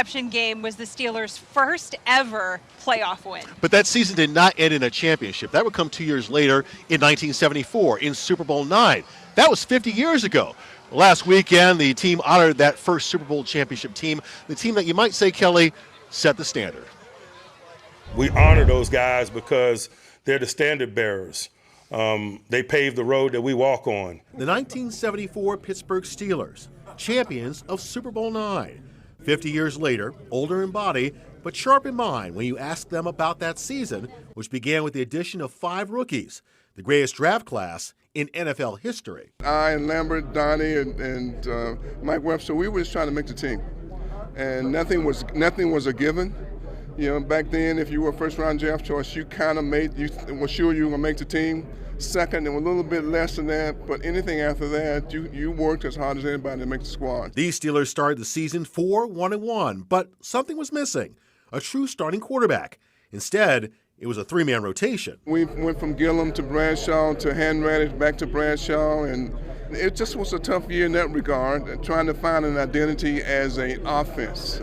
reception game was the Steelers' first ever playoff win. But that season did not end in a championship. That would come 2 years later in 1974 in Super Bowl IX. That was 50 years ago. Last weekend, the team honored that first Super Bowl championship team, the team that you might say, Kelly, set the standard. We honor those guys because they're the standard bearers. They paved the road that we walk on. The 1974 Pittsburgh Steelers, champions of Super Bowl IX. 50 years later, older in body, but sharp in mind when you ask them about that season, which began with the addition of 5 rookies, the greatest draft class in NFL history. I and Lambert, Donnie, and Mike Webster, we were just trying to make the team. And nothing was a given. You know, back then, if you were a first-round draft choice, you kind of were sure you were going to make the team. Second, and a little bit less than that, but anything after that, you worked as hard as anybody to make the squad. These Steelers started the season 4-1-1, but something was missing, a true starting quarterback. Instead, it was a 3-man rotation. We went from Gillum to Bradshaw to Hanratty back to Bradshaw, and it just was a tough year in that regard, trying to find an identity as an offense.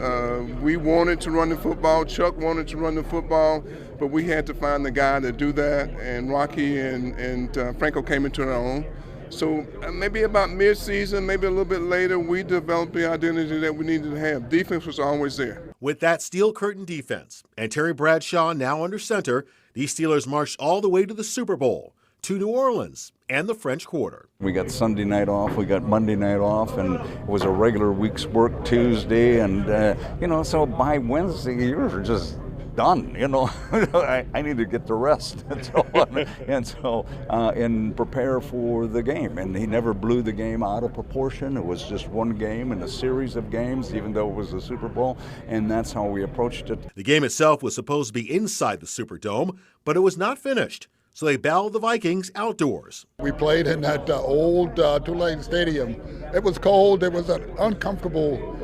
We wanted to run the football. Chuck wanted to run the football, but we had to find the guy to do that, and Rocky and Franco came into their own. So maybe about mid-season, maybe a little bit later, we developed the identity that we needed to have. Defense was always there. With that steel curtain defense and Terry Bradshaw now under center, these Steelers marched all the way to the Super Bowl, to New Orleans and the French Quarter. We got Sunday night off, we got Monday night off, and it was a regular week's work Tuesday, and so by Wednesday you're just done, I need to get the rest and prepare for the game. And he never blew the game out of proportion. It was just one game in a series of games, even though it was the Super Bowl, and that's how we approached it. The game itself was supposed to be inside the Superdome, but it was not finished, so they battled the Vikings outdoors. We played in that old Tulane Stadium. It was cold. It was an uncomfortable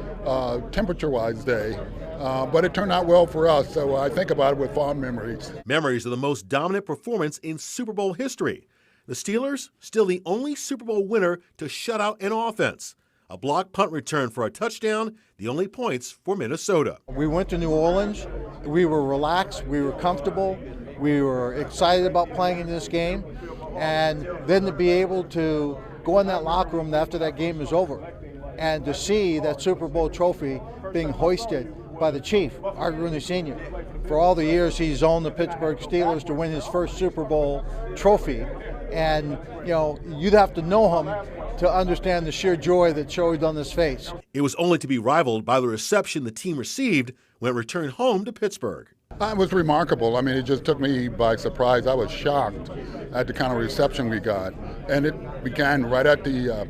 temperature-wise day. But it turned out well for us, so I think about it with fond memories. Memories of the most dominant performance in Super Bowl history. The Steelers, still the only Super Bowl winner to shut out an offense. A blocked punt return for a touchdown, the only points for Minnesota. We went to New Orleans. We were relaxed. We were comfortable. We were excited about playing in this game. And then to be able to go in that locker room after that game is over and to see that Super Bowl trophy being hoisted by the Chief, Art Rooney Sr. For all the years he's owned the Pittsburgh Steelers to win his first Super Bowl trophy. And, you'd have to know him to understand the sheer joy that showed on his face. It was only to be rivaled by the reception the team received when it returned home to Pittsburgh. It was remarkable. I mean, it just took me by surprise. I was shocked at the kind of reception we got. And it began right at the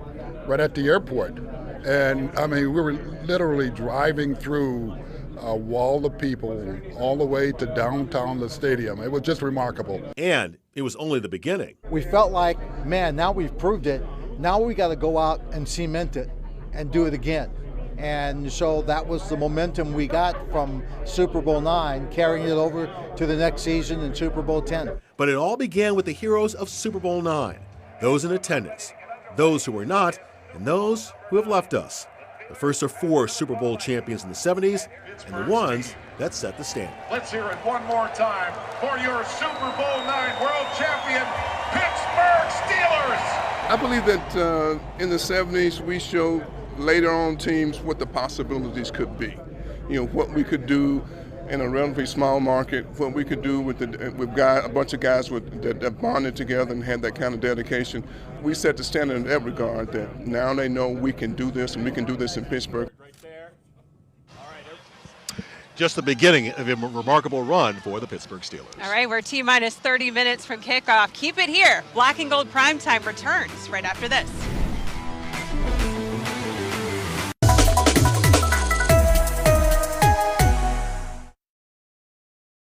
airport. And, I mean, we were literally driving through a wall of people all the way to downtown the stadium. It was just remarkable. And it was only the beginning. We felt like, man, now we've proved it. Now we got to go out and cement it and do it again. And so that was the momentum we got from Super Bowl IX, carrying it over to the next season in Super Bowl X. But it all began with the heroes of Super Bowl IX, those in attendance, those who were not, and those who have left us. The first of 4 Super Bowl champions in the 70s, and the ones that set the standard. Let's hear it one more time for your Super Bowl IX world champion, Pittsburgh Steelers. I believe that in the 70s we showed later on teams what the possibilities could be. What we could do in a relatively small market, what we could do with a bunch of guys that bonded together and had that kind of dedication. We set the standard in that regard, that now they know we can do this, and we can do this in Pittsburgh. Just the beginning of a remarkable run for the Pittsburgh Steelers. All right, we're T-minus 30 minutes from kickoff. Keep it here. Black and Gold Primetime returns right after this.